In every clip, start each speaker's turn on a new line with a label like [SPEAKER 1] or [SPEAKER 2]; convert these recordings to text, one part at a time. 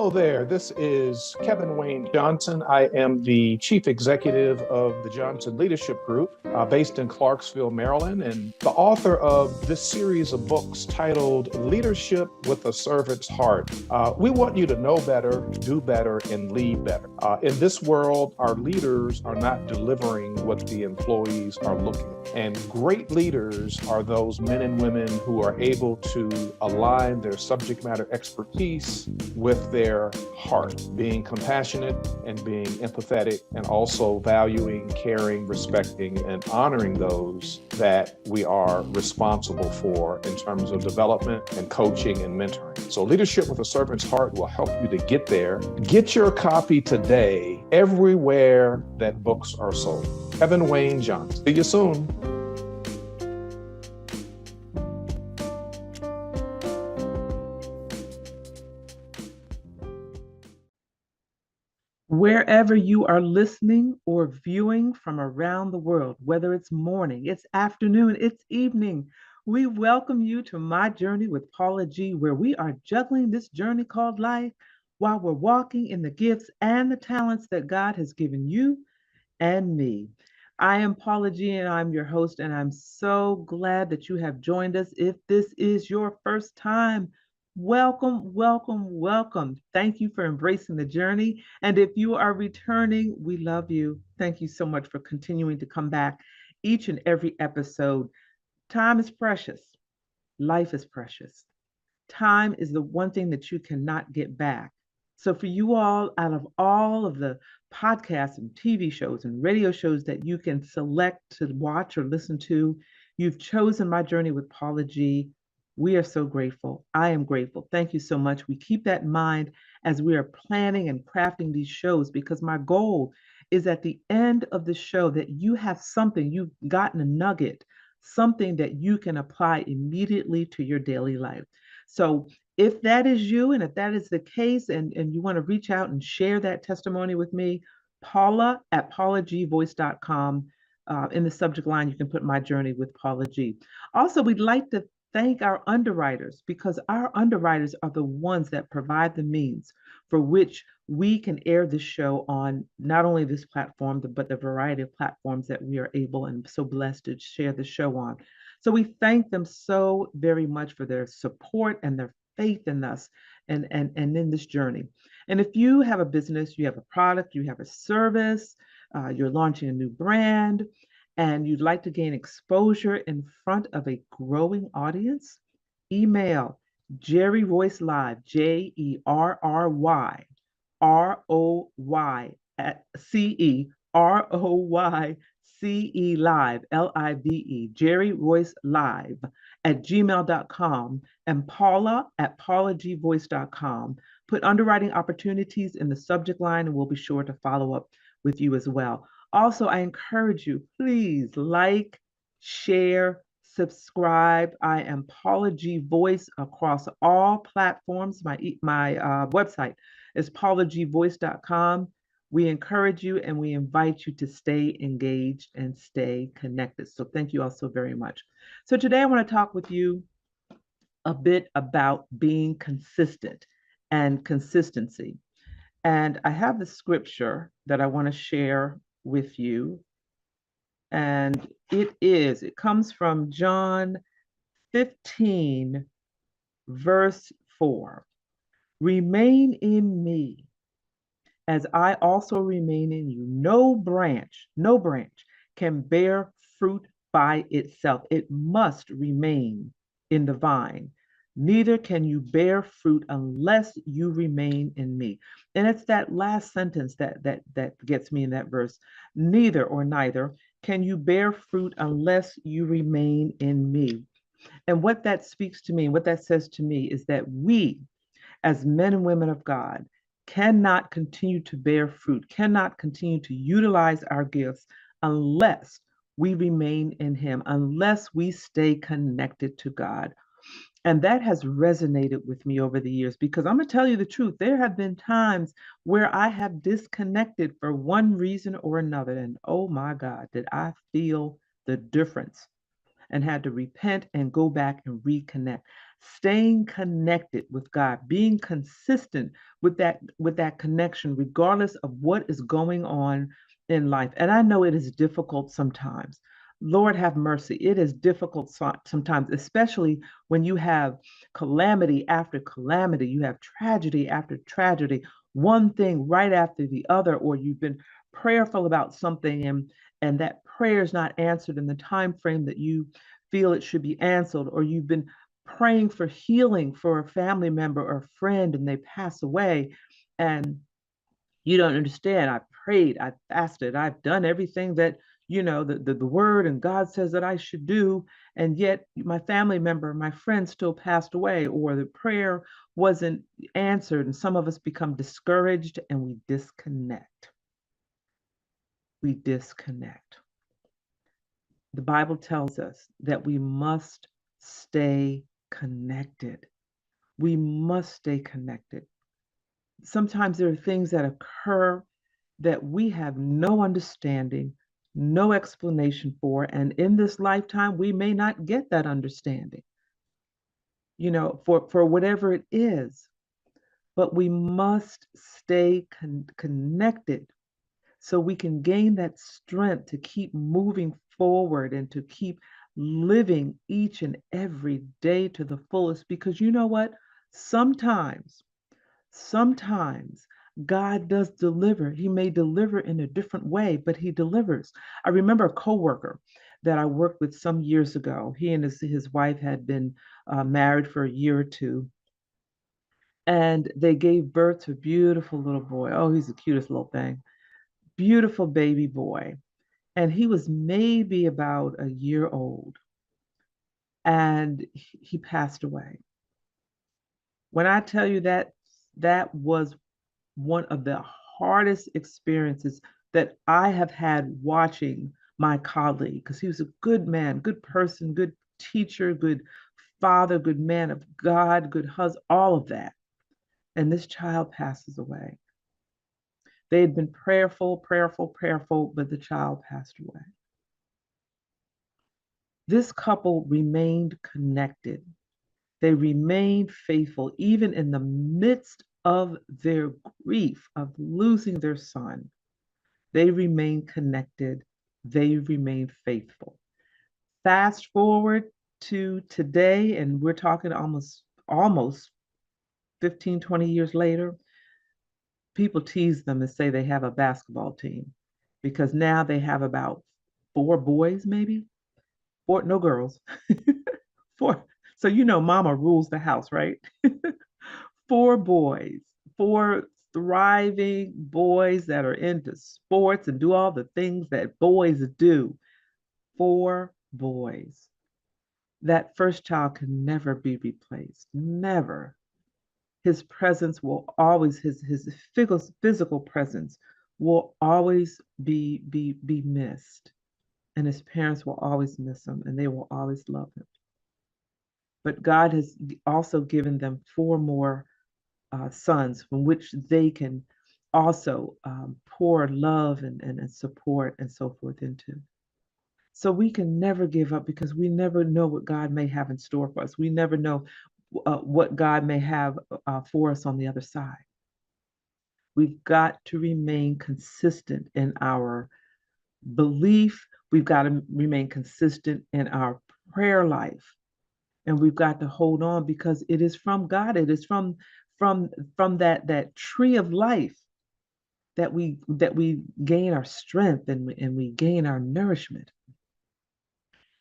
[SPEAKER 1] Hello there. This is Kevin Wayne Johnson. I am the Chief Executive of the Johnson Leadership Group, based in Clarksville, Maryland, and the author of this series of books titled Leadership with a Servant's Heart. We want you to know better, do better, and lead better. In this world, our leaders are not delivering what the employees are looking for. And great leaders are those men and women who are able to align their subject matter expertise with their heart, being compassionate and being empathetic, and also valuing, caring, respecting, and honoring those that we are responsible for in terms of development and coaching and mentoring. So Leadership with a Servant's Heart will help you to get there. Get your copy today everywhere that books are sold. Kevin Wayne Johnson. See you soon.
[SPEAKER 2] Wherever you are listening or viewing from around the world, whether it's morning, it's afternoon, it's evening, we welcome you to My Journey with Paula G, where we are juggling this journey called life while we're walking in the gifts and the talents that God has given you and me. I am Paula G, and I'm your host, and I'm so glad that you have joined us. If this is your first time, welcome, welcome, welcome. Thank you for embracing the journey. And if you are returning, we love you. Thank you so much for continuing to come back each and every episode. Time is precious. Life is precious. Time is the one thing that you cannot get back. So for you all, out of all of the podcasts and TV shows and radio shows that you can select to watch or listen to, you've chosen My Journey with Paula G. We are so grateful. I am grateful. Thank you so much. We keep that in mind as we are planning and crafting these shows, because my goal is at the end of the show that you have something, you've gotten a nugget, something that you can apply immediately to your daily life. So if that is you, and if that is the case, and you want to reach out and share that testimony with me, Paula at paulagvoice.com. In the subject line, you can put My Journey with Paula G. Also, we'd like to thank our underwriters, because our underwriters are the ones that provide the means for which we can air this show on not only this platform, but the variety of platforms that we are able and so blessed to share the show on. So we thank them so very much for their support and their faith in us and in this journey. And if you have a business, you have a product, you have a service, you're launching a new brand, and you'd like to gain exposure in front of a growing audience, email Jerry Royce Live, JerryRoyce Live, Live, Jerry Royce Live at gmail.com, and Paula at paulagvoice.com. Put underwriting opportunities in the subject line, and we'll be sure to follow up with you as well. Also, I encourage you, please like, share, subscribe. I am Paula G Voice across all platforms. My website is paulagvoice.com. We encourage you and we invite you to stay engaged and stay connected. So thank you all so very much. So today I want to talk with you a bit about being consistent and consistency. And I have the scripture that I want to share with you. And it comes from John 15, verse 4. Remain in me as I also remain in you. No branch can bear fruit by itself. It must remain in the vine. Neither can you bear fruit unless you remain in me. And it's that last sentence that gets me in that verse. Neither can you bear fruit unless you remain in me. And what that speaks to me, what that says to me, is that we, as men and women of God, cannot continue to bear fruit, cannot continue to utilize our gifts unless we remain in Him, unless we stay connected to God. And that has resonated with me over the years, because I'm going to tell you the truth. There have been times where I have disconnected for one reason or another. And oh my God, did I feel the difference and had to repent and go back and reconnect. staying connected with God, being consistent with that connection, regardless of what is going on in life. And I know it is difficult sometimes. Lord have mercy. It is difficult sometimes, especially when you have calamity after calamity, you have tragedy after tragedy, one thing right after the other, or you've been prayerful about something and that prayer is not answered in the time frame that you feel it should be answered, or you've been praying for healing for a family member or friend and they pass away and you don't understand. I prayed, I fasted, I've done everything that the word and God says that I should do, and yet my family member, my friend still passed away, or the prayer wasn't answered, and some of us become discouraged and we disconnect. We disconnect. The Bible tells us that we must stay connected. We must stay connected. Sometimes there are things that occur that we have no understanding, no explanation for. And in this lifetime, we may not get that understanding, for whatever it is. But we must stay connected so we can gain that strength to keep moving forward and to keep living each and every day to the fullest. Because you know what? Sometimes Sometimes God does deliver. He may deliver in a different way, but he delivers. I remember a coworker that I worked with some years ago. He and his wife had been married for a year or two, and they gave birth to a beautiful little boy. Oh, he's the cutest little thing. Beautiful baby boy. And he was maybe about a year old, and he passed away. When I tell you that, that was one of the hardest experiences that I have had watching my colleague, because he was a good man, good person, good teacher, good father, good man of God, good husband, all of that. And this child passes away. They had been prayerful, prayerful, prayerful, but the child passed away. This couple remained connected. They remained faithful, even in the midst of their grief of losing their son. They remain connected. They remain faithful. Fast forward to today, and we're talking almost 15, 20 years later. People tease them and say they have a basketball team because now they have about four boys, maybe four, no girls, four. So mama rules the house, right? Four boys, four thriving boys that are into sports and do all the things that boys do. Four boys. That first child can never be replaced. Never. His presence will always, his physical presence will always be missed. And his parents will always miss him and they will always love him. But God has also given them four more sons from which they can also pour love and support and so forth into. So we can never give up because we never know what God may have in store for us. We never know what God may have for us on the other side. We've got to remain consistent in our belief. We've got to remain consistent in our prayer life. And we've got to hold on because it is from God. It is from that tree of life that we gain our strength and we gain our nourishment.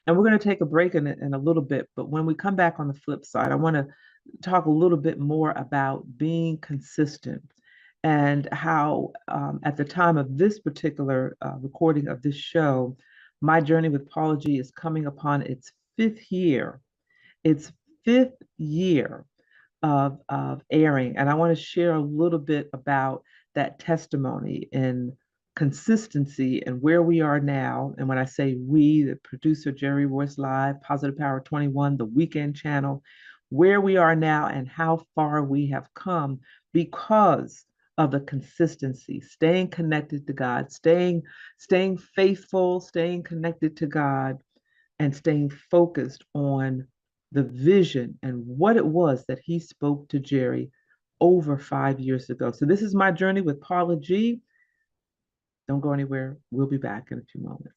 [SPEAKER 2] And we're going to take a break in a little bit, but when we come back on the flip side, I want to talk a little bit more about being consistent and how, at the time of this particular recording of this show, my journey with Paula G is coming upon its fifth year. Its fifth year of airing. And I want to share a little bit about that testimony and consistency and where we are now. And when I say we, the producer Jerry Royce Live, Positive Power 21, the Weekend Channel, where we are now and how far we have come because of the consistency, staying connected to God, staying faithful, staying connected to God, and staying focused on the vision and what it was that he spoke to Jerry over 5 years ago. So this is my journey with Paula G. Don't go anywhere. We'll be back in a few moments.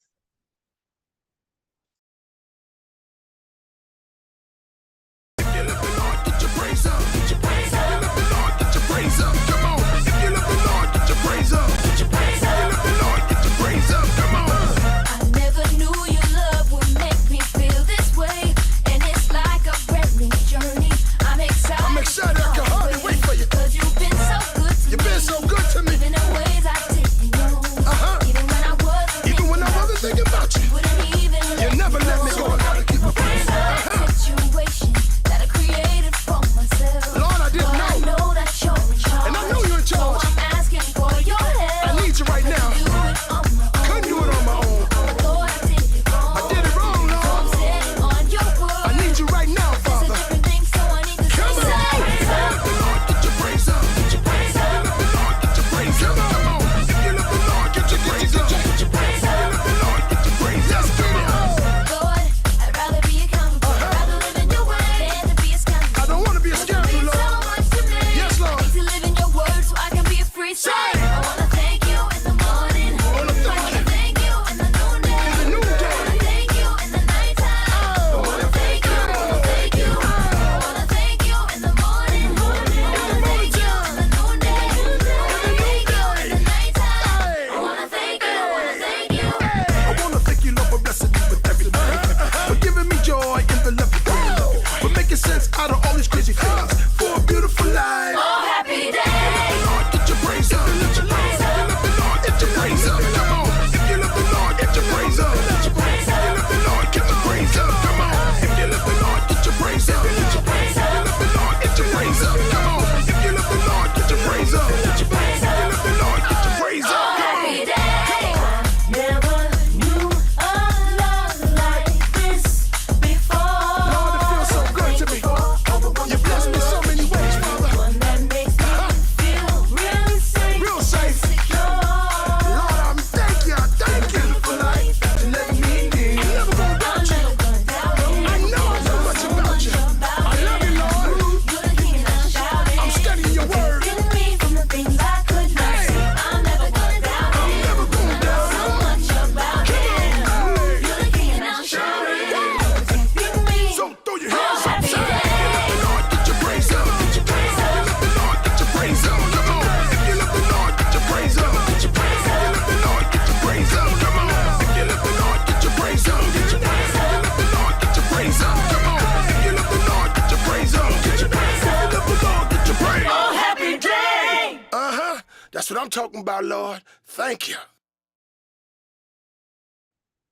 [SPEAKER 3] That's what I'm talking about, Lord. Thank you.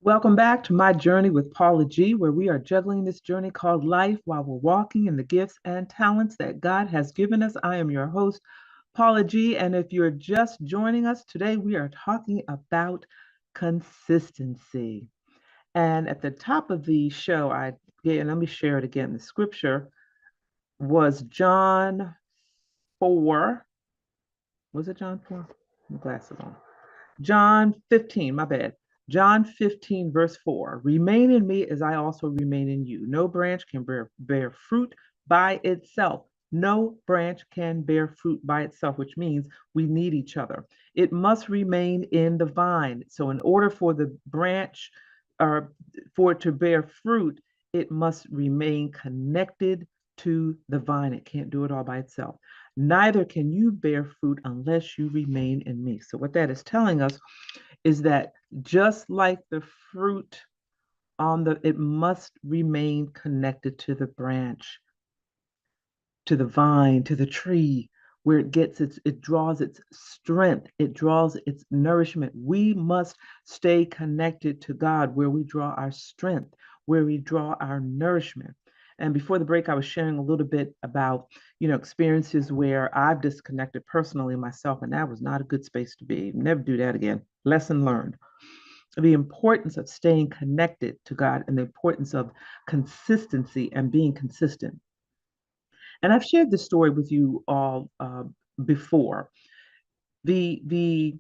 [SPEAKER 2] Welcome back to my journey with Paula G, where we are juggling this journey called life while we're walking in the gifts and talents that God has given us. I am your host, Paula G, and if you're just joining us today, we are talking about consistency. And at the top of the show, let me share it again. The scripture was John 4. Was it John 4? My glasses on. John 15, my bad. John 15, verse 4. Remain in me as I also remain in you. No branch can bear fruit by itself. No branch can bear fruit by itself, which means we need each other. It must remain in the vine. So, in order for the branch or for it to bear fruit, it must remain connected to the vine. It can't do it all by itself. Neither can you bear fruit unless you remain in me. So, what that is telling us is that just like the fruit it must remain connected to the branch, to the vine, to the tree, where it draws its strength, it draws its nourishment. We must stay connected to God, where we draw our strength, where we draw our nourishment. And before the break, I was sharing a little bit about, experiences where I've disconnected personally myself, and that was not a good space to be. Never do that again. Lesson learned. The importance of staying connected to God and the importance of consistency and being consistent. And I've shared this story with you all before. The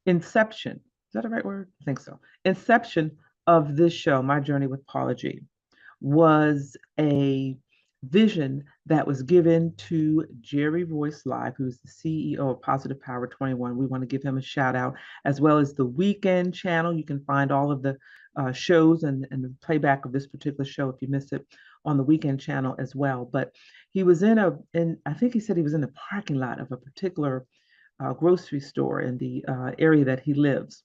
[SPEAKER 2] inception, is that the right word? I think so. Inception of this show, My Journey with Paula G, was a vision that was given to Jerry Royce Live, who's the CEO of Positive Power 21. We want to give him a shout out, as well as the Weekend channel. You can find all of the shows and the playback of this particular show if you miss it on the Weekend channel as well. But he was I think he said he was in the parking lot of a particular grocery store in the area that he lives.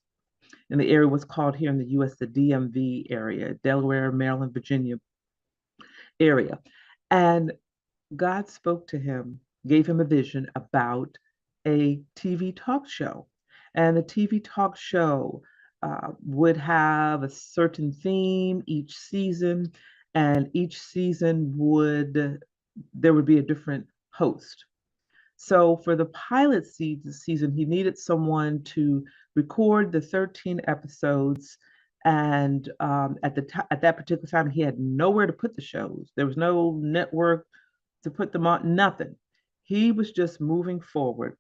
[SPEAKER 2] And the area was called here in the US the DMV area, Delaware, Maryland, Virginia area. And God spoke to him, gave him a vision about a TV talk show. And the TV talk show would have a certain theme each season, and each season there would be a different host. So for the pilot season, he needed someone to record the 13 episodes. And at that particular time, he had nowhere to put the shows. There was no network to put them on, nothing. He was just moving forward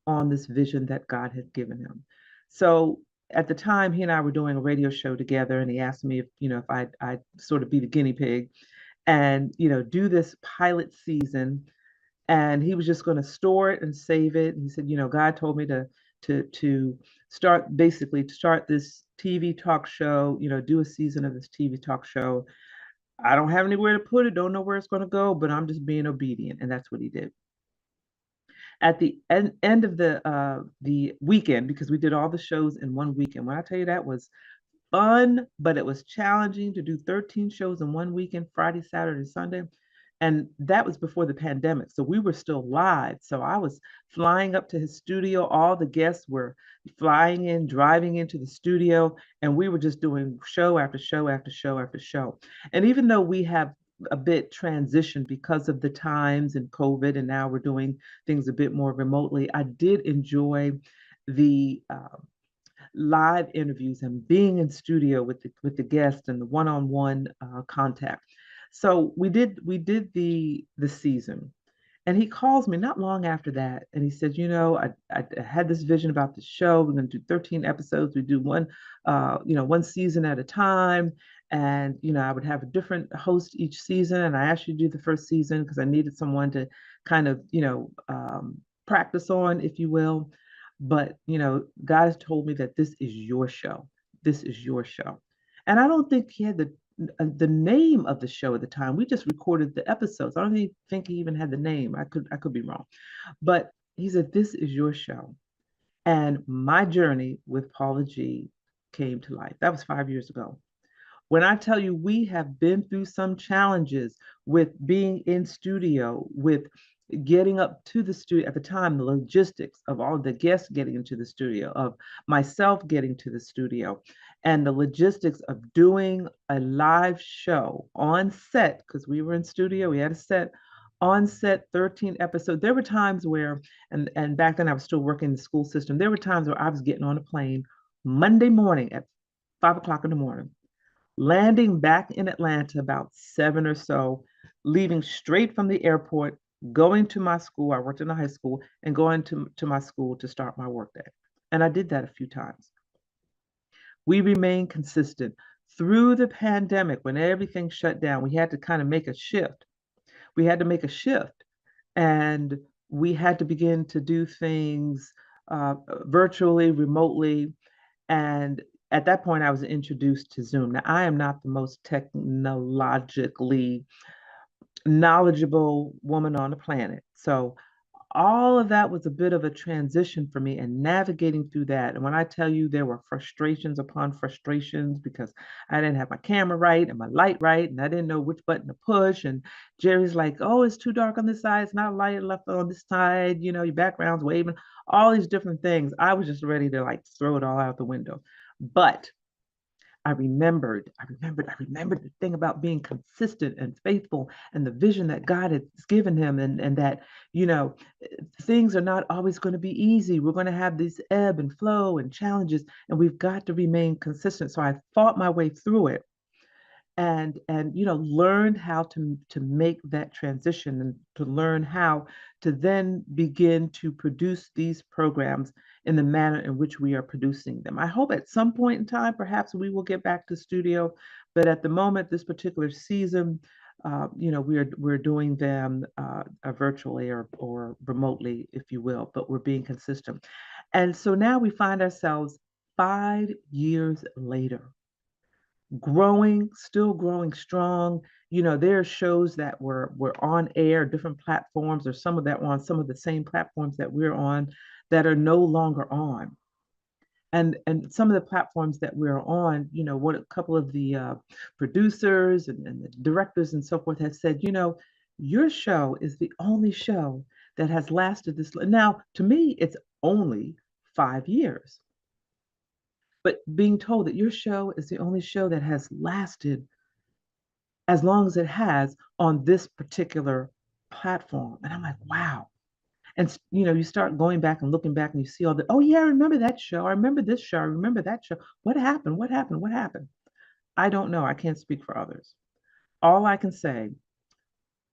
[SPEAKER 2] on this vision that God had given him. So at the time, he and I were doing a radio show together, and he asked me if I'd sort of be the guinea pig and do this pilot season, and he was just going to store it and save it. And he said, God told me to start this TV talk show, do a season of this TV talk show. I don't have anywhere to put it, don't know where it's going to go, but I'm just being obedient. And that's what he did. At the end of the weekend, because we did all the shows in one weekend, when I tell you that was fun, but it was challenging to do 13 shows in one weekend, Friday, Saturday, Sunday. And that was before the pandemic. So we were still live. So I was flying up to his studio. All the guests were flying in, driving into the studio, and we were just doing show after show after show after show. And even though we have a bit transitioned because of the times and COVID, and now we're doing things a bit more remotely, I did enjoy the live interviews and being in studio with the guests and the one-on-one contact. So we did the season, and he calls me not long after that, and he said, I had this vision about the show. We're going to do 13 episodes. We do one season at a time, and I would have a different host each season. And I asked you to do the first season because I needed someone to kind of practice on, if you will. But God has told me that this is your show. This is your show. And I don't think he had the name of the show at the time. We just recorded the episodes. I don't even think he even had the name. I could be wrong. But he said, this is your show. And my journey with Paula G came to life. That was 5 years ago. When I tell you we have been through some challenges with being in studio, with getting up to the studio at the time, the logistics of all the guests getting into the studio, of myself getting to the studio, and the logistics of doing a live show on set, because we were in studio, we had a set on set, 13 episodes. There were times where, and back then I was still working in the school system, there were times where I was getting on a plane Monday morning at 5 o'clock in the morning, landing back in Atlanta about 7 or so, leaving straight from the airport, going to my school. I worked in a high school, and going to my school to start my workday. And I did that a few times. We remained consistent through the pandemic. When everything shut down, we had to kind of make a shift. We had to make a shift, and we had to begin to do things virtually, remotely. And at that point, I was introduced to Zoom. Now, I am not the most technologically knowledgeable woman on the planet. So all of that was a bit of a transition for me, and navigating through that. And when I tell you there were frustrations upon frustrations because I didn't have my camera right and my light right, and I didn't know which button to push. And Jerry's like, oh, it's too dark on this side. It's not light enough on this side. Your background's waving, all these different things. I was just ready to throw it all out the window. But I remembered the thing about being consistent and faithful, and the vision that God has given him, and that, things are not always going to be easy. We're going to have this ebb and flow and challenges, and we've got to remain consistent. So I fought my way through it. and learned how to make that transition and to learn how to then begin to produce these programs in the manner in which we are producing them. I hope at some point in time, perhaps we will get back to studio, but at the moment, this particular season, we're doing them virtually or remotely, if you will, but we're being consistent. And so now we find ourselves 5 years later, still growing strong. There are shows that were on air, different platforms, or some of that were on some of the same platforms that we're on that are no longer on. And some of the platforms that we're on, what a couple of the producers and the directors and so forth have said, your show is the only show that has lasted this. Now, to me, it's only 5 years. But being told that your show is the only show that has lasted as long as it has on this particular platform. And I'm like, wow. And you start going back and looking back and you see all the, oh yeah, I remember that show. I remember this show. I remember that show. What happened? What happened? What happened? I don't know. I can't speak for others. All I can say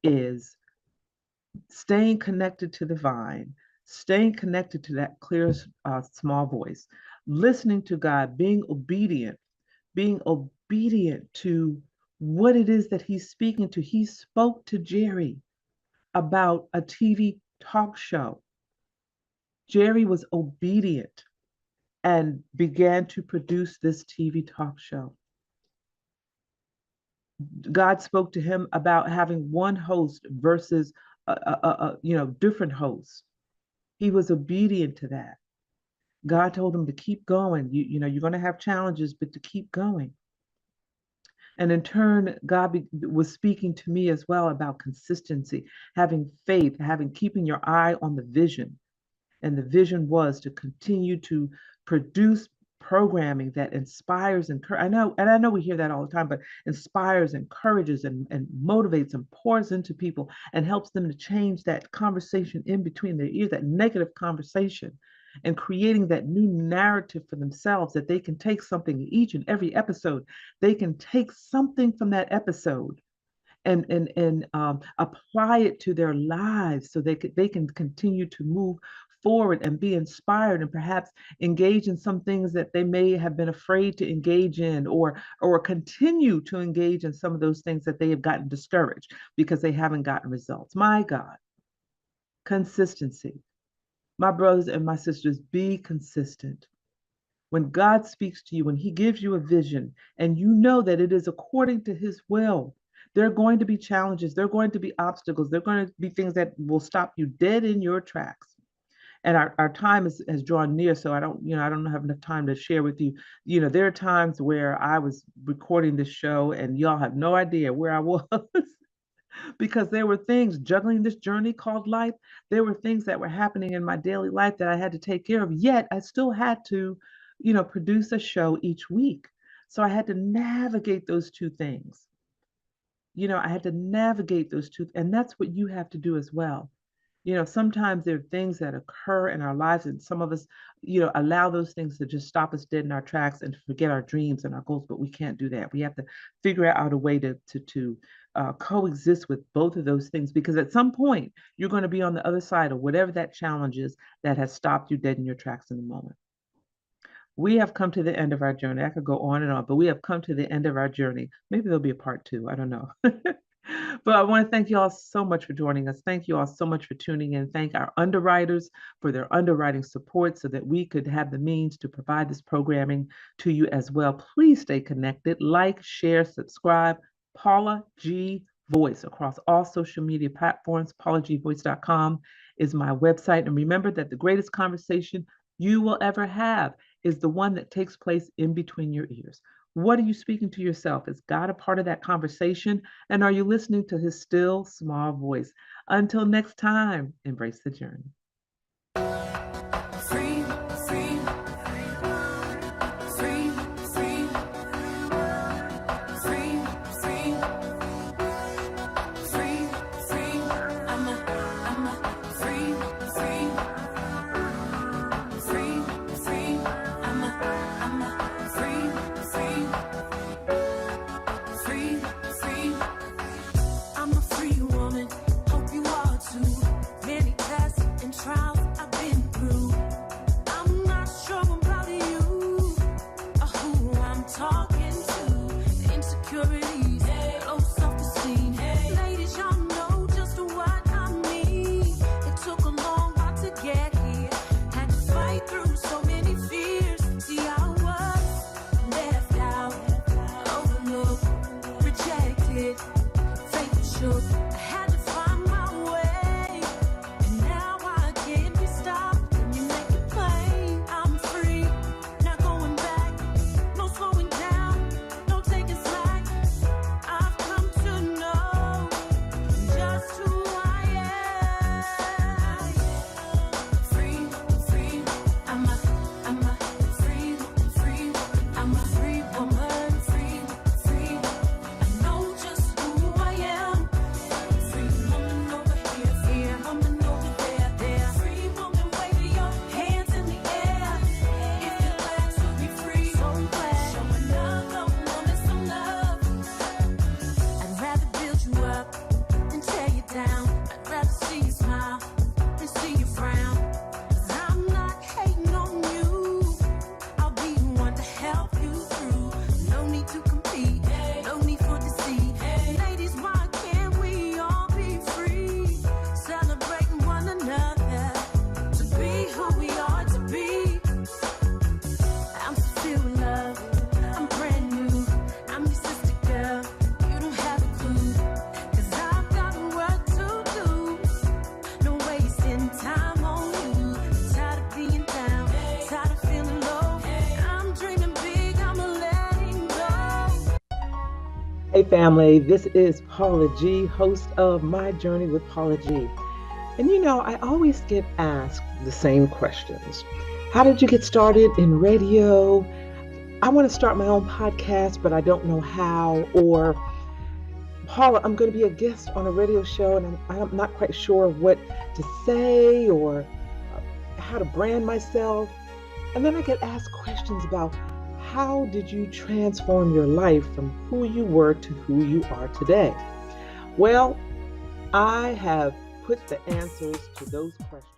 [SPEAKER 2] is staying connected to the vine, staying connected to that clear, small voice, listening to God, being obedient to what it is that he's speaking to. He spoke to Jerry about a TV talk show. Jerry was obedient and began to produce this TV talk show. God spoke to him about having one host versus different hosts. He was obedient to that. God told him to keep going. You're going to have challenges, but to keep going. And in turn, God was speaking to me as well about consistency, having faith, keeping your eye on the vision. And the vision was to continue to produce programming that inspires and I know we hear that all the time, but inspires, encourages, and motivates and pours into people and helps them to change that conversation in between their ears, that negative conversation, and creating that new narrative for themselves that they can take something each and every episode. They can take something from that episode and apply it to their lives so they can continue to move forward and be inspired and perhaps engage in some things that they may have been afraid to engage in, or continue to engage in some of those things that they have gotten discouraged because they haven't gotten results. My God, consistency. My brothers and my sisters, be consistent. When God speaks to you, when he gives you a vision and you know that it is according to his will, there are going to be challenges, there are going to be obstacles, there are going to be things that will stop you dead in your tracks. And our time has drawn near, so I don't have enough time to share with you. There are times where I was recording this show and y'all have no idea where I was because there were things juggling this journey called life. There were things that were happening in my daily life that I had to take care of, yet I still had to, produce a show each week. So I had to navigate those two things. I had to navigate those two, and that's what you have to do as well. Sometimes there are things that occur in our lives, and some of us, allow those things to just stop us dead in our tracks and forget our dreams and our goals. But we can't do that. We have to figure out a way to coexist with both of those things, because at some point you're going to be on the other side of whatever that challenge is that has stopped you dead in your tracks in the moment. We have come to the end of our journey. I could go on and on, but we have come to the end of our journey. Maybe there'll be a part two. I don't know. But I want to thank you all so much for joining us. Thank you all so much for tuning in. Thank our underwriters for their underwriting support so that we could have the means to provide this programming to you as well. Please stay connected. Like, share, subscribe. Paula G Voice across all social media platforms. PaulaGVoice.com is my website. And remember that the greatest conversation you will ever have is the one that takes place in between your ears. What are you speaking to yourself? Is God a part of that conversation? And are you listening to his still small voice? Until next time, embrace the journey.
[SPEAKER 4] Free, free, free, free, free, free, free, free. I'm a free, free, free, free. I'm a free, free, free.
[SPEAKER 2] family. This is Paula G, host of My Journey with Paula G. And I always get asked the same questions. How did you get started in radio? I want to start my own podcast, but I don't know how. Or, Paula, I'm going to be a guest on a radio show and I'm not quite sure what to say or how to brand myself. And then I get asked questions about how did you transform your life from who you were to who you are today? Well, I have put the answers to those questions.